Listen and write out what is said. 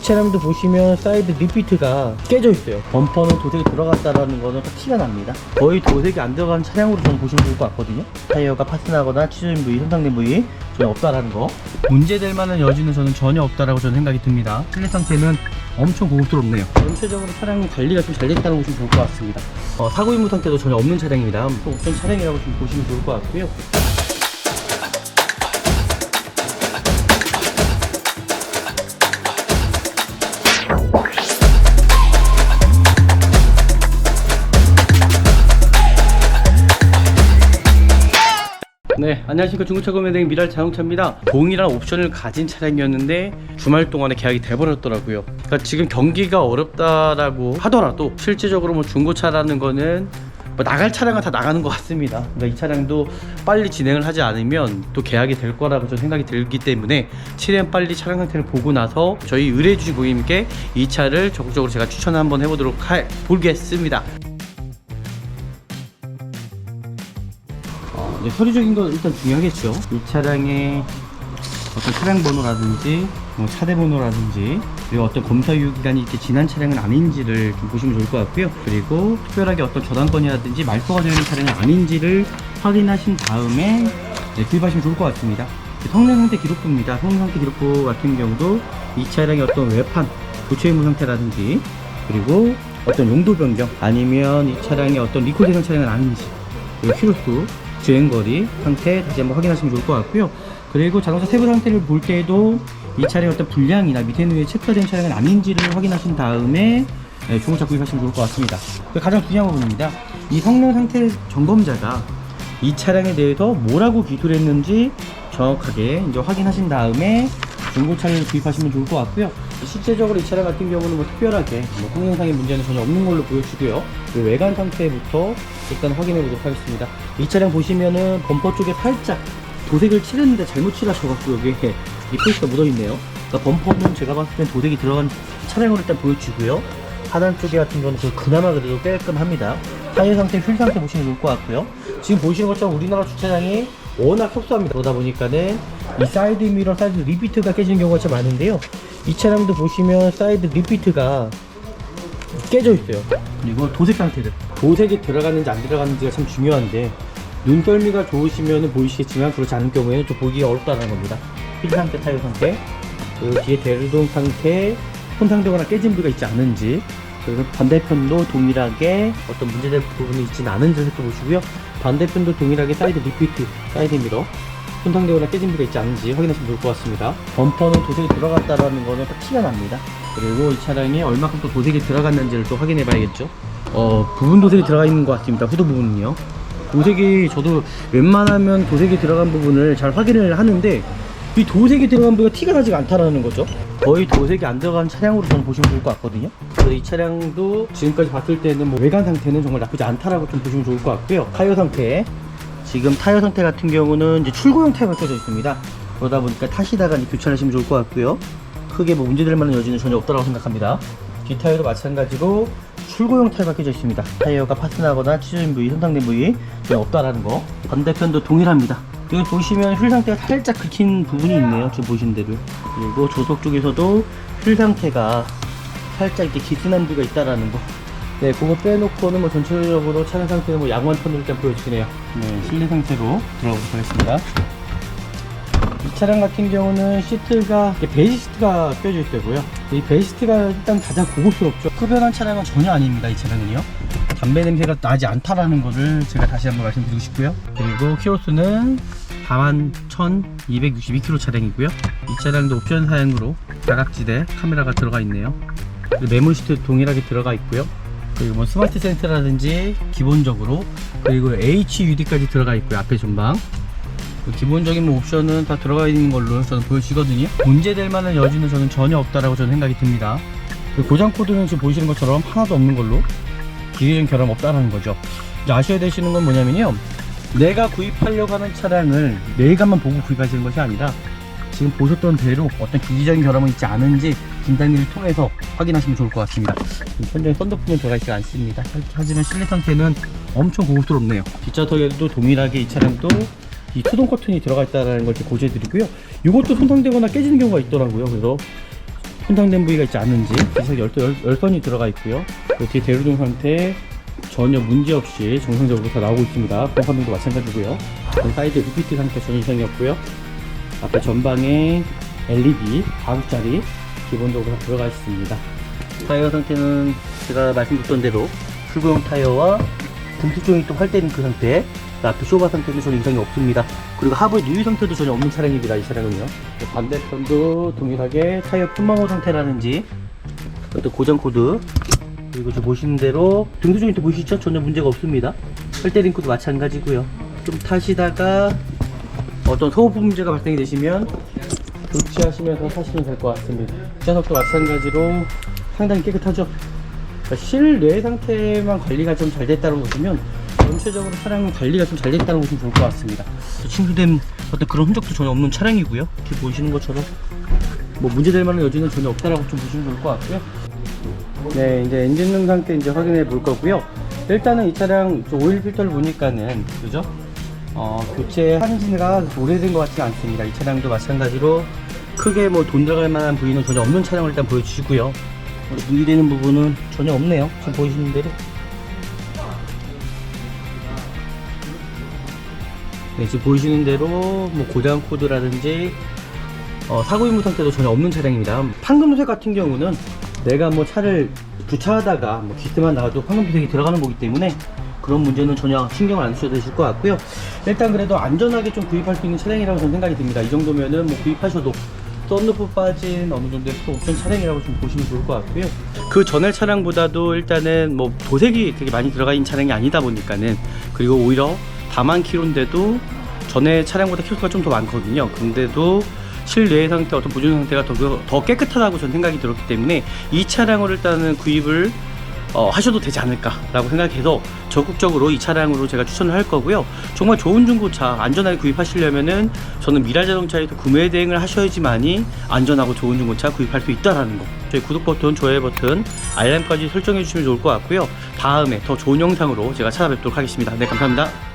차량도 보시면 사이드 리피트가 깨져 있어요. 범퍼는 도색이 들어갔다라는 거는 티가 납니다. 거의 도색이 안 들어간 차량으로 저는 보시면 좋을 것 같거든요. 타이어가 파손하거나 치조된 부위, 손상된 부위 전혀 없다라는 거. 문제될 만한 여지는 저는 전혀 없다라고 저는 생각이 듭니다. 실내 상태는 엄청 고급스럽네요. 전체적으로 차량 관리가 좀 잘 됐다고 보시면 좋을 것 같습니다. 사고 임무 상태도 전혀 없는 차량입니다. 또 옵션 차량이라고 좀 보시면 좋을 것 같고요. 네, 안녕하십니까. 중고차 구매대행 미랄 자동차입니다. 동일한 옵션을 가진 차량이었는데 주말 동안에 계약이 돼버렸더라고요. 그러니까 지금 경기가 어렵다라고 하더라도 실질적으로 뭐 중고차라는 거는 뭐 나갈 차량은 다 나가는 것 같습니다. 그러니까 이 차량도 빨리 진행을 하지 않으면 또 계약이 될 거라고 저는 생각이 들기 때문에 최대한 빨리 차량 상태를 보고 나서 저희 의뢰해주신 고객님께 이 차를 적극적으로 제가 추천을 한번 해보도록 보겠습니다. 서류적인 건 일단 중요하겠죠. 이 차량의 어떤 차량 번호라든지 뭐 차대 번호라든지 그리고 어떤 검사 유효 기간이 이렇게 지난 차량은 아닌지를 좀 보시면 좋을 것 같고요. 그리고 특별하게 어떤 저당권이라든지 말소가 되어 있는 차량이 아닌지를 확인하신 다음에 구입하시면 좋을 것 같습니다. 성능 상태 기록부입니다. 성능 상태 기록부 같은 경우도 이 차량의 어떤 외판 교체 의무 상태라든지 그리고 어떤 용도 변경 아니면 이 차량의 어떤 리콜 되는 차량은 아닌지 그리고 키로수 주행거리 상태 다시 한번 확인하시면 좋을 것 같고요. 그리고 자동차 세부 상태를 볼 때에도 이 차량의 어떤 불량이나 밑에 누에 체크가 된 차량은 아닌지를 확인하신 다음에 중고차 구입하시면 좋을 것 같습니다. 가장 중요한 부분입니다. 이 성능 상태 점검자가 이 차량에 대해서 뭐라고 기술을 했는지 정확하게 이제 확인하신 다음에 중고차를 구입하시면 좋을 것 같고요. 실제적으로 이 차량 같은 경우는 뭐 특별하게 성능상의 문제는 전혀 없는 걸로 보여지고요. 그리고 외관 상태부터 일단 확인해 보도록 하겠습니다. 이 차량 보시면은 범퍼 쪽에 살짝 도색을 칠했는데 잘못 칠하셔갖고 여기에 이 표시가 묻어있네요. 그러니까 범퍼는 제가 봤을 땐 도색이 들어간 차량으로 일단 보여지고요. 하단 쪽에 같은 경우는 그나마 그래도 깔끔합니다. 타이어 상태, 휠 상태 보시면 좋을 것 같고요. 지금 보시는 것처럼 우리나라 주차장이 워낙 협소합니다. 그러다 보니까는 이 사이드 미러, 사이드 리피트가 깨지는 경우가 참 많은데요. 이 차량도 보시면 사이드 리피트가 깨져 있어요. 그리고 도색 상태들, 도색이 들어갔는지 안 들어갔는지가 참 중요한데 눈썰미가 좋으시면 보이시겠지만 그렇지 않은 경우에는 좀 보기가 어렵다는 겁니다. 휠 상태, 타이어 상태, 그리고 뒤에 대류동 상태, 손상되거나 깨진 부위가 있지 않은지, 그리고 반대편도 동일하게 어떤 문제될 부분이 있지는 않은지 살펴보시고요. 반대편도 동일하게 사이드 리피트, 사이드 미러 손상되거나 깨진 부위가 있지 않은지 확인하시면 좋을 것 같습니다. 범퍼는 도색이 들어갔다라는 거는 딱 티가 납니다. 그리고 이 차량에 얼마큼 또 도색이 들어갔는지를 또 확인해 봐야겠죠. 부분 도색이 들어가 있는 것 같습니다. 후드 부분은요. 도색이 저도 웬만하면 도색이 들어간 부분을 잘 확인을 하는데 이 도색이 들어간 부위가 티가 나지가 않다라는 거죠. 거의 도색이 안 들어간 차량으로 저는 보시면 좋을 것 같거든요. 그래서 이 차량도 지금까지 봤을 때는 뭐 외관 상태는 정말 나쁘지 않다라고 좀 보시면 좋을 것 같고요. 타이어 상태, 지금 타이어 상태 같은 경우는 이제 출고용 타이어가 껴져 있습니다. 그러다 보니까 타시다가 교체하시면 좋을 것 같고요. 크게 뭐 문제될 만한 여지는 전혀 없다고 생각합니다. 뒷 타이어도 마찬가지로 출고용 타이어가 껴져 있습니다. 타이어가 파손하거나 치조된 부위, 손상된 부위 전혀 없다라는 거. 반대편도 동일합니다. 여기 보시면 휠 상태가 살짝 긁힌 부분이 있네요. 지금 보신 대로. 그리고 조석 쪽에서도 휠 상태가 살짝 이렇게 기스난 부위가 있다라는 거. 네, 그거 빼놓고는 뭐 전체적으로 차량 상태는 뭐 양호한 톤으로 일단 보여주시네요. 네, 실내 상태로 들어가보도록 하겠습니다. 이 차량 같은 경우는 시트가 베이지 시트가 껴져 있고요. 이 베이지 시트가 일단 가장 고급스럽죠. 흡연한 차량은 전혀 아닙니다. 이 차량은요. 담배 냄새가 나지 않다라는 것을 제가 다시 한번 말씀드리고 싶고요. 그리고 키로수는 41,262km 차량이고요. 이 차량도 옵션 사양으로 다각지대 카메라가 들어가 있네요. 그리고 메모리 시트 동일하게 들어가 있고요. 그리고 뭐 스마트 센터라든지 기본적으로, 그리고 HUD까지 들어가 있고요. 앞에 전방 기본적인 뭐 옵션은 다 들어가 있는 걸로 저는 보여지거든요. 문제될 만한 여지는 저는 전혀 없다라고 저는 생각이 듭니다. 고장 코드는 지금 보이시는 것처럼 하나도 없는 걸로 기계적인 결함 없다라는 거죠. 이제 아셔야 되시는 건 뭐냐면요, 내가 구입하려고 하는 차량을 내일간만 보고 구입하시는 것이 아니라 지금 보셨던 대로 어떤 기기적인 결함은 있지 않은지 진단기를 통해서 확인하시면 좋을 것 같습니다. 현재 썬더프는 들어가 있지 않습니다. 하지만 실내 상태는 엄청 고급스럽네요. 뒷좌석에도 동일하게 이 차량도 이 투동 커튼이 들어가 있다는 걸 고지해 드리고요. 이것도 손상되거나 깨지는 경우가 있더라고요. 그래서 손상된 부위가 있지 않은지 기사기 열선이 들어가 있고요. 그 뒤에 대로등 상태 전혀 문제없이 정상적으로 다 나오고 있습니다. 공화등도 마찬가지고요. 사이드 UPT 상태 전혀 이상이 없고요. 앞에 전방에 LED 5짜리 기본적으로 다 들어가 있습니다. 타이어 상태는 제가 말씀드렸던 대로 출고용 타이어와 등수종이 또 활대 링크 상태, 앞에 쇼바 상태는 전혀 이상이 없습니다. 그리고 하부의 누유 상태도 전혀 없는 차량입니다. 이 차량은요. 반대편도 동일하게 타이어 품마모 상태라든지 어떤 고장 코드, 그리고 지금 보시는 대로 등수 조인트 보이시죠? 전혀 문제가 없습니다. 활대 링크도 마찬가지고요. 좀 타시다가 어떤 소음 문제가 발생이 되시면 교체하시면서 타시면 될 것 같습니다. 뒷좌석도 마찬가지로 상당히 깨끗하죠. 그러니까 실내 상태만 관리가 좀 잘 됐다고 보시면 전체적으로 차량 관리가 좀 잘 됐다고 보시면 좋을 것 같습니다. 침수된 어떤 그런 흔적도 전혀 없는 차량이고요. 이렇게 보시는 것처럼 뭐 문제될 만한 여지는 전혀 없다라고 좀 보시면 좋을 것 같고요. 네, 이제 엔진룸 상태 이제 확인해 볼 거고요. 일단은 이 차량 오일 필터를 보니까는 그죠? 교체한 지가 오래된 것 같지는 않습니다. 이 차량도 마찬가지로 크게 뭐 돈 들어갈 만한 부위는 전혀 없는 차량을 일단 보여주시고요. 문의되는 부분은 전혀 없네요. 지금 보이시는 대로. 네, 지금 보이시는 대로 뭐 고장 코드라든지 사고 임무 상태도 전혀 없는 차량입니다. 판금색 같은 경우는 내가 뭐 차를 주차하다가 뭐 기스만 나와도 황금도색이 들어가는 거기 때문에 그런 문제는 전혀 신경을 안 쓰셔도 되실 것 같고요. 일단 그래도 안전하게 좀 구입할 수 있는 차량이라고 저는 생각이 듭니다. 이 정도면은 뭐 구입하셔도 썬루프 빠진 어느 정도의 옵션 차량이라고 좀 보시면 좋을 것 같고요. 그 전에 차량보다도 일단은 뭐 도색이 되게 많이 들어가 있는 차량이 아니다 보니까는, 그리고 오히려 다만 킬로인데도 전에 차량보다 킬로수가 좀 더 많거든요. 근데도 실내 상태, 어떤 보존 상태가 더 깨끗하다고 저는 생각이 들었기 때문에 이 차량으로 일단은 구입을 하셔도 되지 않을까라고 생각해서 적극적으로 이 차량으로 제가 추천을 할 거고요. 정말 좋은 중고차 안전하게 구입하시려면은 저는 미라자동차에서 구매 대행을 하셔야지만이 안전하고 좋은 중고차 구입할 수 있다라는 거. 저희 구독 버튼, 좋아요 버튼, 알람까지 설정해 주시면 좋을 것 같고요. 다음에 더 좋은 영상으로 제가 찾아뵙도록 하겠습니다. 네, 감사합니다.